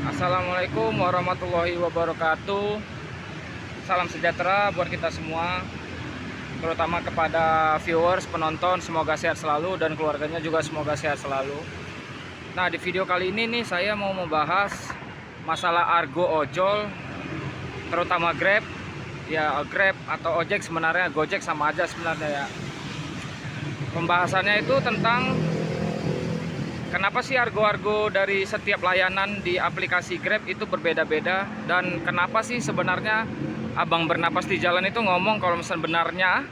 Assalamualaikum warahmatullahi wabarakatuh. Salam sejahtera buat kita semua, terutama kepada viewers, penonton. Semoga sehat selalu dan keluarganya juga semoga sehat selalu. Nah, di video kali ini nih saya mau membahas masalah argo ojol, terutama Grab. Ya, Grab atau ojek sebenarnya, Gojek sama aja sebenarnya ya. Pembahasannya itu tentang kenapa sih argo-argo dari setiap layanan di aplikasi Grab itu berbeda-beda, dan kenapa sih sebenarnya abang bernapas di jalan itu ngomong kalau sebenarnya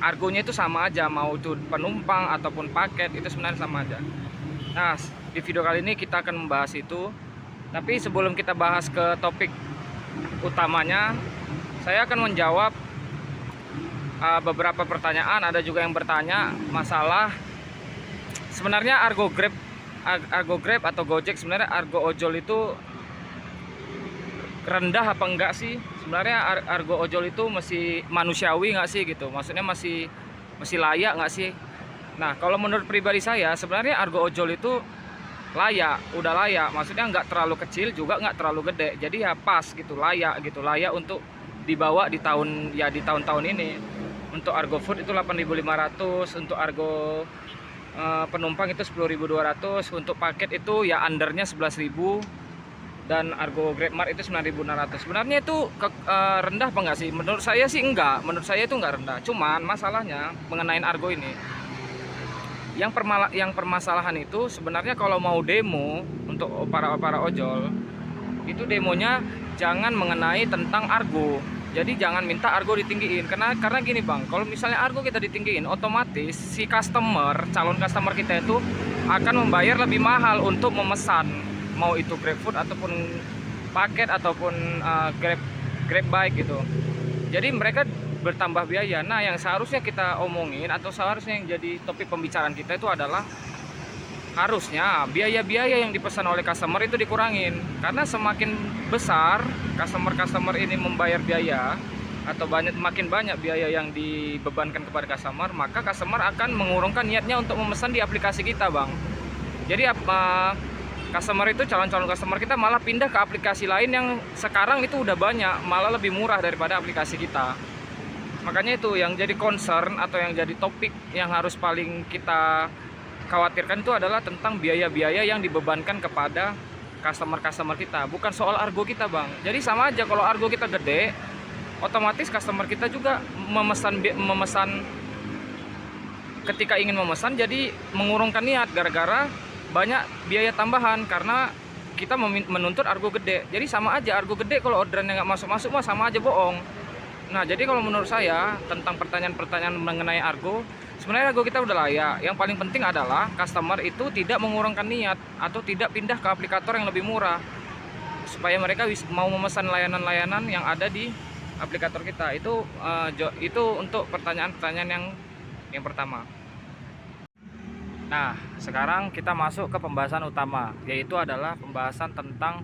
argonya itu sama aja, mau itu penumpang ataupun paket itu sebenarnya sama aja. Nah, di video kali ini kita akan membahas itu. Tapi sebelum kita bahas ke topik utamanya, saya akan menjawab beberapa pertanyaan. Ada juga yang bertanya masalah sebenarnya argo Grab atau Gojek, sebenarnya argo ojol itu rendah apa enggak sih? Sebenarnya argo ojol itu masih manusiawi nggak sih gitu? Maksudnya masih layak nggak sih? Nah, kalau menurut pribadi saya sebenarnya argo ojol itu layak, udah layak. Maksudnya nggak terlalu kecil juga nggak terlalu gede. Jadi ya pas gitu, layak untuk dibawa di tahun-tahun ini. Untuk argo food itu 8.500, untuk argo penumpang itu 10.200, untuk paket itu ya undernya 11.000, dan argo Grabmart itu 9.600. Sebenarnya itu rendah apa enggak sih? Menurut saya sih enggak. Menurut saya itu enggak rendah. Cuman masalahnya mengenai argo ini, yang permasalahan itu sebenarnya kalau mau demo untuk para ojol, itu demonya jangan mengenai tentang argo. Jadi jangan minta argo ditinggiin, karena gini bang, kalau misalnya argo kita ditinggiin, otomatis si calon customer kita itu akan membayar lebih mahal untuk memesan, mau itu GrabFood ataupun paket ataupun Grab Bike gitu. Jadi mereka bertambah biaya. Nah, yang seharusnya kita omongin atau seharusnya yang jadi topik pembicaraan kita itu adalah harusnya biaya-biaya yang dipesan oleh customer itu dikurangin, karena semakin besar customer ini membayar biaya atau makin banyak biaya yang dibebankan kepada customer, maka customer akan mengurungkan niatnya untuk memesan di aplikasi kita bang. Jadi calon-calon customer kita malah pindah ke aplikasi lain yang sekarang itu udah banyak, malah lebih murah daripada aplikasi kita. Makanya itu yang jadi concern atau yang jadi topik yang harus paling kita khawatirkan itu adalah tentang biaya-biaya yang dibebankan kepada customer kita, bukan soal argo kita bang. Jadi sama aja, kalau argo kita gede, otomatis customer kita juga memesan ketika ingin memesan, jadi mengurungkan niat gara-gara banyak biaya tambahan karena kita menuntut argo gede. Jadi sama aja, argo gede kalau orderannya nggak masuk mah sama aja bohong. Nah, jadi kalau menurut saya tentang pertanyaan-pertanyaan mengenai argo, sebenarnya argo kita udah layak. Yang paling penting adalah customer itu tidak mengurungkan niat atau tidak pindah ke aplikator yang lebih murah, supaya mereka mau memesan layanan-layanan yang ada di aplikator kita. Itu untuk pertanyaan-pertanyaan yang pertama. Nah, sekarang kita masuk ke pembahasan utama, yaitu adalah pembahasan tentang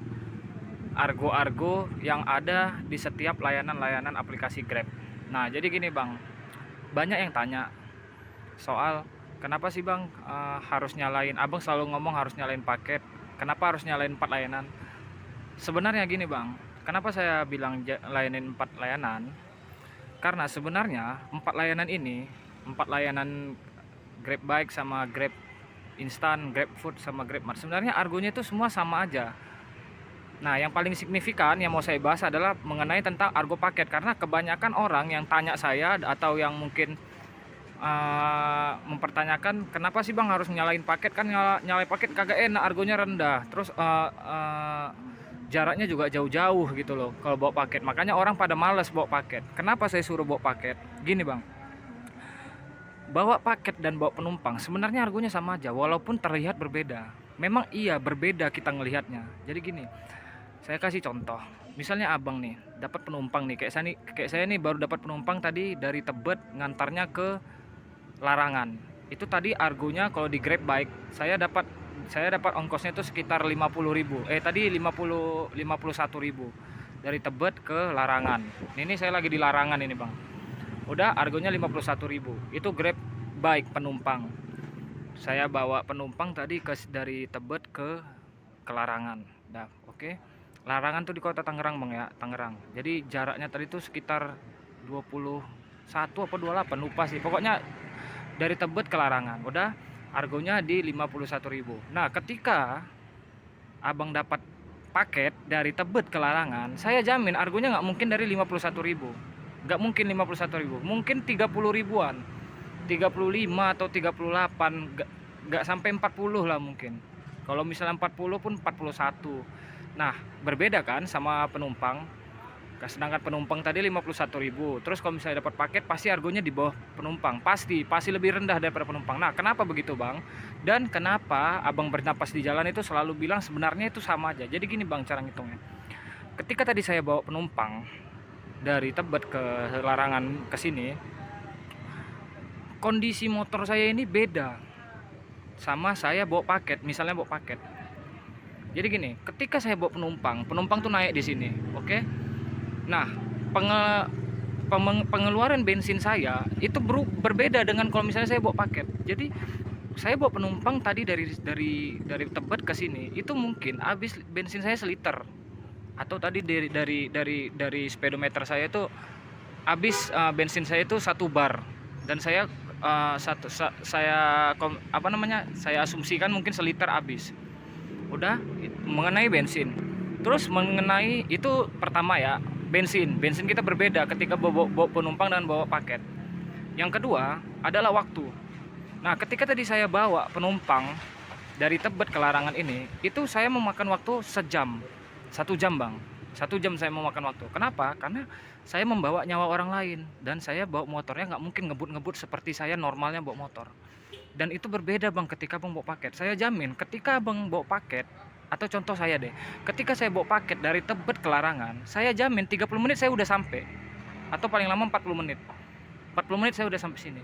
argo-argo yang ada di setiap layanan-layanan aplikasi Grab. Nah, jadi gini bang, banyak yang tanya soal kenapa sih bang harus nyalain, abang selalu ngomong harus nyalain paket, kenapa harus nyalain 4 layanan. Sebenarnya gini bang, kenapa saya bilang layanin 4 layanan, karena sebenarnya 4 layanan Grab Bike sama Grab Instan, Grab Food sama Grabmart, sebenarnya argonya itu semua sama aja. Nah, yang paling signifikan yang mau saya bahas adalah mengenai tentang argo paket, karena kebanyakan orang yang tanya saya atau yang mungkin mempertanyakan kenapa sih bang harus nyalain paket, kan nyalain paket kagak enak, argonya rendah, terus jaraknya juga jauh-jauh gitu loh kalau bawa paket. Makanya orang pada males bawa paket. Kenapa saya suruh bawa paket? Gini bang, bawa paket dan bawa penumpang sebenarnya argonya sama aja walaupun terlihat berbeda. Memang iya berbeda kita ngelihatnya. Jadi gini, saya kasih contoh. Misalnya abang nih dapat penumpang nih, kayak saya nih baru dapat penumpang tadi dari Tebet ngantarnya ke Larangan. Itu tadi argonya kalau di Grab Bike saya dapat ongkosnya itu sekitar 50.000. Tadi 51.000 dari Tebet ke Larangan. Ini saya lagi di Larangan ini, Bang. Udah argonya 51.000. Itu Grab Bike penumpang. Saya bawa penumpang tadi dari Tebet ke ke Larangan. Nah, oke. Larangan tuh di kota Tangerang Bang ya, Tangerang. Jadi jaraknya tadi tuh sekitar 21 apa 28 lupa sih. Pokoknya dari Tebet ke Larangan. Udah argonya di 51.000. Nah, ketika Abang dapat paket dari Tebet ke Larangan, saya jamin argonya nggak mungkin dari 51.000. Nggak mungkin 51.000, mungkin 30 ribuan. 35 atau 38, nggak sampai 40 lah mungkin. Kalau misalnya 40 pun 41. Nah, berbeda kan sama penumpang. Sedangkan penumpang tadi 51.000. Terus kalau misalnya dapat paket pasti harganya di bawah penumpang. Pasti lebih rendah daripada penumpang. Nah, kenapa begitu, Bang? Dan kenapa Abang bernapas di jalan itu selalu bilang sebenarnya itu sama aja. Jadi gini, Bang, cara ngitungnya. Ketika tadi saya bawa penumpang dari Tebet ke Larangan ke sini, kondisi motor saya ini beda sama saya bawa paket. Misalnya bawa paket. Jadi gini, ketika saya bawa penumpang tuh naik di sini, oke? Nah, pengeluaran bensin saya itu berbeda dengan kalau misalnya saya bawa paket. Jadi saya bawa penumpang tadi dari Tebet ke sini itu mungkin habis bensin saya seliter, atau tadi dari speedometer saya itu habis bensin saya itu 1 bar, dan saya saya asumsikan mungkin seliter habis. Udah mengenai bensin. Terus mengenai itu pertama ya, bensin kita berbeda ketika bawa penumpang dan bawa paket. Yang kedua adalah waktu. Nah, ketika tadi saya bawa penumpang dari Tebet ke Larangan ini, itu saya memakan waktu 1 jam Bang. 1 jam saya memakan waktu. Kenapa? Karena saya membawa nyawa orang lain, dan saya bawa motornya nggak mungkin ngebut seperti saya normalnya bawa motor. Dan itu berbeda Bang ketika Bang bawa paket. Saya jamin ketika Bang bawa paket, atau contoh saya deh, ketika saya bawa paket dari Tebet ke Larangan, saya jamin 30 menit saya udah sampai, atau paling lama 40 menit 40 menit saya udah sampai sini.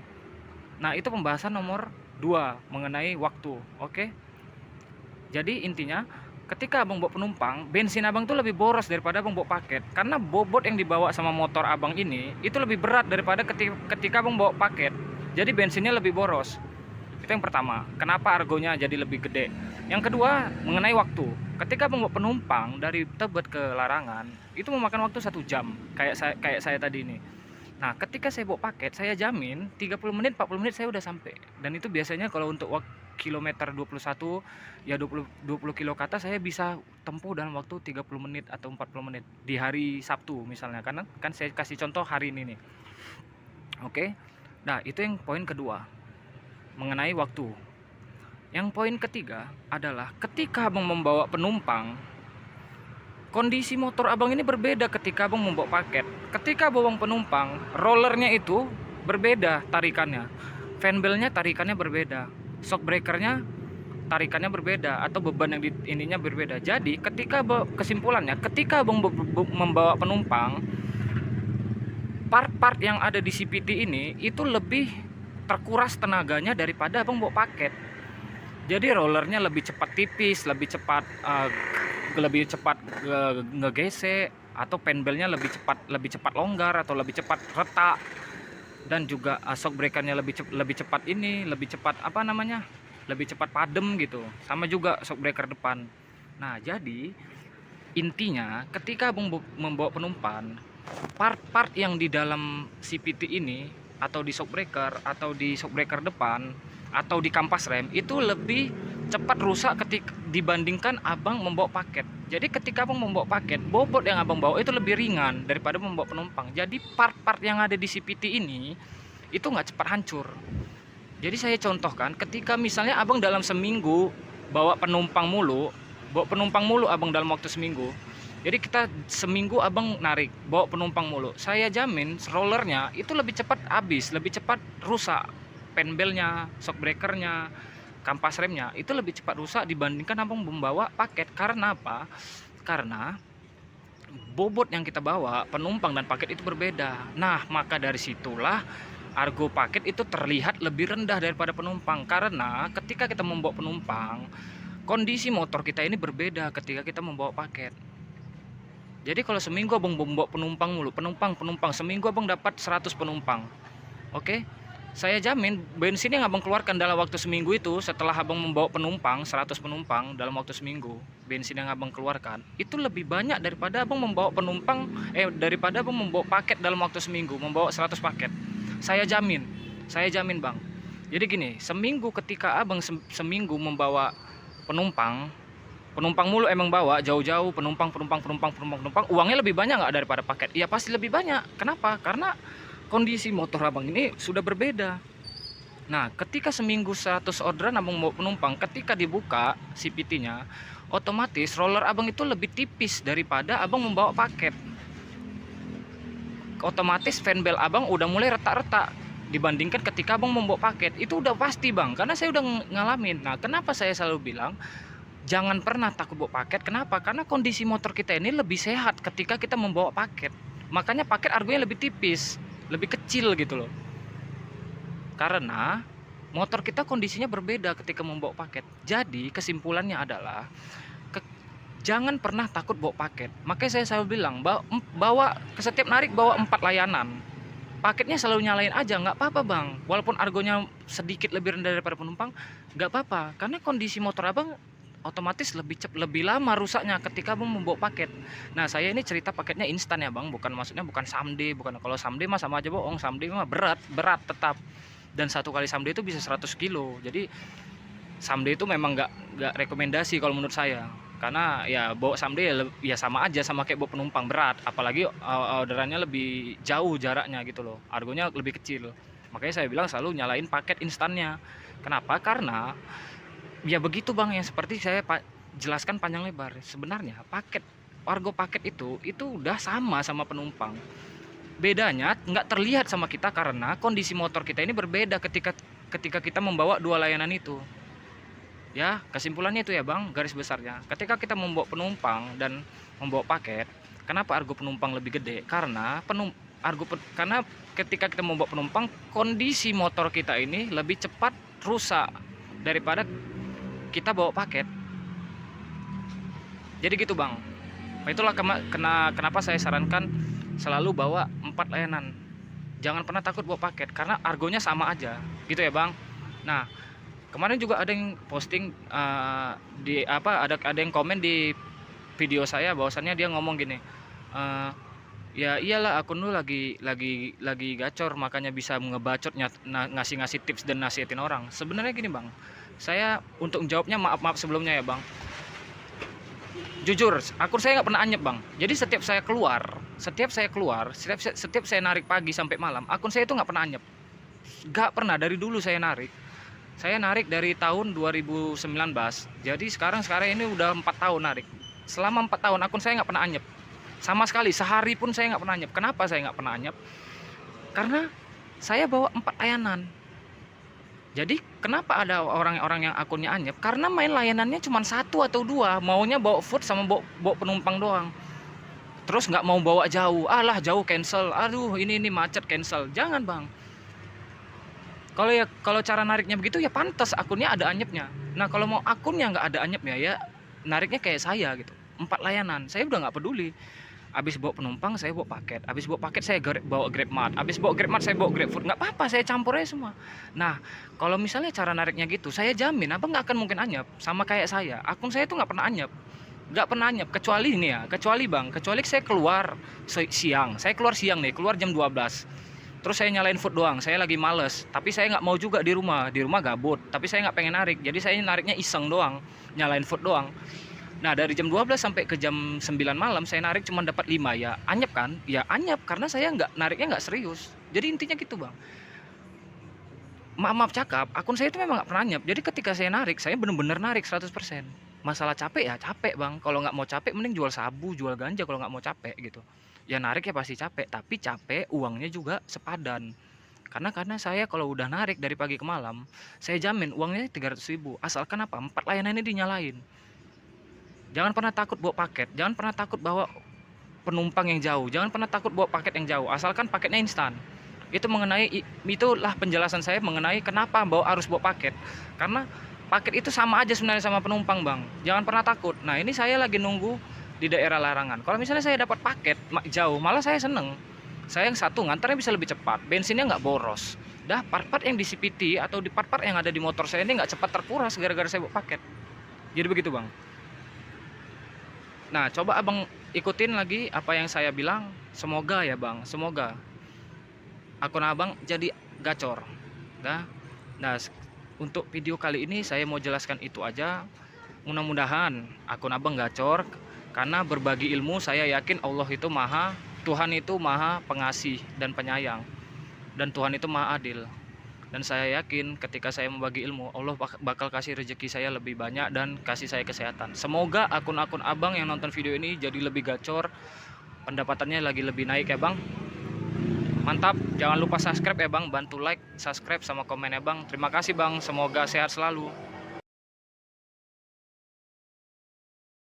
Nah, itu pembahasan nomor 2 mengenai waktu. Oke. Jadi intinya ketika Abang bawa penumpang, bensin Abang tuh lebih boros daripada Abang bawa paket, karena bobot yang dibawa sama motor Abang ini itu lebih berat daripada ketika Abang bawa paket. Jadi bensinnya lebih boros. Itu yang pertama, kenapa argonya jadi lebih gede. Yang kedua, mengenai waktu. Ketika membawa penumpang dari Tebet ke Larangan, itu memakan waktu 1 jam, kayak saya tadi ini. Nah, ketika saya bawa paket, saya jamin 30 menit, 40 menit saya udah sampai. Dan itu biasanya kalau untuk kilometer 21, ya 20 kilo kata saya bisa tempuh dalam waktu 30 menit atau 40 menit. Di hari Sabtu misalnya, karena kan saya kasih contoh hari ini nih. Oke. Nah, itu yang poin kedua, mengenai waktu. Yang poin ketiga adalah ketika Abang membawa penumpang, kondisi motor Abang ini berbeda ketika Abang membawa paket. Ketika bawa penumpang, rollernya itu berbeda tarikannya, fanbelnya tarikannya berbeda, shock breakernya tarikannya berbeda, atau beban yang di ininya berbeda. Jadi kesimpulannya, ketika Abang membawa penumpang, part-part yang ada di CVT ini itu lebih terkuras tenaganya daripada Abang bawa paket. Jadi rollernya lebih cepat tipis, lebih cepat ngegesek, atau penbelnya lebih cepat longgar, atau lebih cepat retak, dan juga shock breakernya lebih cepat lebih cepat padam gitu. Sama juga shock breaker depan. Nah, jadi intinya ketika Abang membawa penumpang, part-part yang di dalam CVT ini, atau di shock breaker, atau di shock breaker depan, atau di kampas rem, itu lebih cepat rusak dibandingkan Abang membawa paket. Jadi ketika Abang membawa paket, bobot yang Abang bawa itu lebih ringan daripada membawa penumpang. Jadi part-part yang ada di CVT ini itu nggak cepat hancur. Jadi saya contohkan, ketika misalnya Abang dalam seminggu bawa penumpang mulu Abang dalam waktu seminggu. Jadi kita seminggu Abang narik, bawa penumpang mulu, saya jamin rollernya itu lebih cepat habis, lebih cepat rusak. Penbelnya, shock breakernya, kampas remnya itu lebih cepat rusak dibandingkan Abang membawa paket. Karena apa? Karena bobot yang kita bawa, penumpang dan paket itu berbeda. Nah, maka dari situlah argo paket itu terlihat lebih rendah daripada penumpang. Karena ketika kita membawa penumpang, kondisi motor kita ini berbeda ketika kita membawa paket. Jadi kalau seminggu Abang membawa penumpang mulu, penumpang seminggu Abang dapat 100 penumpang. Oke? Saya jamin bensin yang abang keluarkan dalam waktu seminggu itu, setelah abang membawa penumpang 100 penumpang dalam waktu seminggu, bensin yang abang keluarkan itu lebih banyak daripada abang membawa penumpang daripada abang membawa paket dalam waktu seminggu, membawa 100 paket. Saya jamin bang. Jadi gini, seminggu ketika abang seminggu membawa penumpang mulu emang bawa jauh-jauh, penumpang, uangnya lebih banyak nggak daripada paket? Iya pasti lebih banyak. Kenapa? Karena kondisi motor abang ini sudah berbeda. Nah, ketika seminggu 100 orderan abang mau penumpang, ketika dibuka CPT-nya, otomatis roller abang itu lebih tipis daripada abang membawa paket. Otomatis fanbel abang udah mulai retak-retak dibandingkan ketika abang membawa paket. Itu udah pasti bang, karena saya udah ngalamin. Nah, kenapa saya selalu bilang jangan pernah takut bawa paket? Kenapa? Karena kondisi motor kita ini lebih sehat ketika kita membawa paket. Makanya paket argonya lebih tipis, lebih kecil gitu loh. Karena motor kita kondisinya berbeda ketika membawa paket. Jadi kesimpulannya adalah jangan pernah takut bawa paket. Makanya saya selalu bilang bawa ke setiap narik bawa 4 layanan. Paketnya selalu nyalain aja, nggak apa-apa bang. Walaupun argonya sedikit lebih rendah daripada penumpang, nggak apa-apa. Karena kondisi motor abang otomatis lebih lama rusaknya ketika abang membawa paket. Nah, saya ini cerita paketnya instan ya bang, maksudnya bukan someday, bukan. Kalau someday mah sama aja bohong, someday mah berat tetap. Dan satu kali someday itu bisa 100 kilo. Jadi someday itu memang nggak rekomendasi kalau menurut saya. Karena ya bawa someday ya sama aja sama kayak bawa penumpang, berat. Apalagi orderannya lebih jauh jaraknya gitu loh, argonya lebih kecil. Makanya saya bilang selalu nyalain paket instannya. Kenapa? Karena ya begitu bang, yang seperti saya jelaskan panjang lebar. Sebenarnya argo paket itu udah sama penumpang. Bedanya nggak terlihat sama kita karena kondisi motor kita ini berbeda ketika kita membawa dua layanan itu. Ya, kesimpulannya itu ya bang, garis besarnya. Ketika kita membawa penumpang dan membawa paket, kenapa argo penumpang lebih gede? Karena karena ketika kita membawa penumpang, kondisi motor kita ini lebih cepat rusak daripada kita bawa paket. Jadi gitu bang. Itulah kenapa saya sarankan selalu bawa 4 layanan. Jangan pernah takut bawa paket karena argonya sama aja, gitu ya bang. Nah, kemarin juga ada yang posting ada yang komen di video saya, bahwasannya dia ngomong gini, ya iyalah akun lu lagi gacor makanya bisa ngebacot ngasih tips dan nasihatin orang. Sebenarnya gini bang, saya untuk jawabnya maaf sebelumnya ya bang. Jujur, akun saya nggak pernah anyep bang. Jadi setiap saya keluar, setiap saya narik pagi sampai malam, akun saya itu nggak pernah anyep. Nggak pernah, dari dulu saya narik. Saya narik dari tahun 2019. Jadi sekarang ini udah 4 tahun narik. Selama 4 tahun akun saya nggak pernah anyep. Sama sekali, sehari pun saya nggak pernah anyep. Kenapa saya nggak pernah anyep? Karena saya bawa 4 layanan. Jadi kenapa ada orang-orang yang akunnya anyep? Karena main layanannya cuma 1 atau 2, maunya bawa food sama bawa penumpang doang. Terus nggak mau bawa jauh, alah jauh cancel, aduh ini macet cancel. Jangan bang. Kalau cara nariknya begitu ya pantas akunnya ada anyepnya. Nah kalau mau akunnya nggak ada anyepnya ya nariknya kayak saya gitu, 4 layanan. Saya udah nggak peduli. Abis bawa penumpang saya bawa paket, abis bawa paket saya bawa GrabMart, abis bawa GrabMart saya bawa GrabFood, nggak apa-apa, saya campur aja semua. Nah kalau misalnya cara nariknya gitu, saya jamin abang nggak akan mungkin anyep. Sama kayak saya, akun saya tuh nggak pernah anyep, kecuali ini ya, kecuali saya keluar siang, keluar jam 12. Terus saya nyalain food doang, saya lagi males, tapi saya nggak mau juga di rumah gabut, tapi saya nggak pengen narik, jadi saya nariknya iseng doang, nyalain food doang. Nah dari jam 12 sampai ke jam 9 malam saya narik cuma dapat 5, ya anyep kan? Ya anyep karena saya nariknya nggak serius. Jadi intinya gitu bang. Maaf cakap, akun saya itu memang nggak pernah anyep. Jadi ketika saya narik, saya bener-bener narik 100%. Masalah capek ya capek bang. Kalau nggak mau capek mending jual sabu, jual ganja kalau nggak mau capek gitu. Ya narik ya pasti capek, tapi capek uangnya juga sepadan. Karena saya kalau udah narik dari pagi ke malam, saya jamin uangnya 300.000. Asalkan apa? 4 layanan ini dinyalain. Jangan pernah takut bawa paket, jangan pernah takut bawa penumpang yang jauh, jangan pernah takut bawa paket yang jauh, asalkan paketnya instan. Itulah penjelasan saya mengenai kenapa harus bawa paket. Karena paket itu sama aja sebenarnya sama penumpang bang. Jangan pernah takut. Nah ini saya lagi nunggu di daerah larangan. Kalau misalnya saya dapat paket jauh, malah saya seneng. Saya yang satu ngantarnya bisa lebih cepat, bensinnya nggak boros. Dah part-part yang di CPT atau di part-part yang ada di motor saya ini nggak cepat terkuras gara-gara saya bawa paket. Jadi begitu bang. Nah coba abang ikutin lagi apa yang saya bilang. Semoga ya bang, semoga akun abang jadi gacor. Nah, untuk video kali ini saya mau jelaskan itu aja. Mudah-mudahan akun abang gacor, karena berbagi ilmu saya yakin Tuhan itu maha pengasih dan penyayang, dan Tuhan itu maha adil. Dan saya yakin ketika saya membagi ilmu, Allah bakal kasih rezeki saya lebih banyak dan kasih saya kesehatan. Semoga akun-akun abang yang nonton video ini jadi lebih gacor, pendapatannya lagi lebih naik ya bang. Mantap, jangan lupa subscribe ya bang, bantu like, subscribe sama komen ya bang. Terima kasih bang, semoga sehat selalu.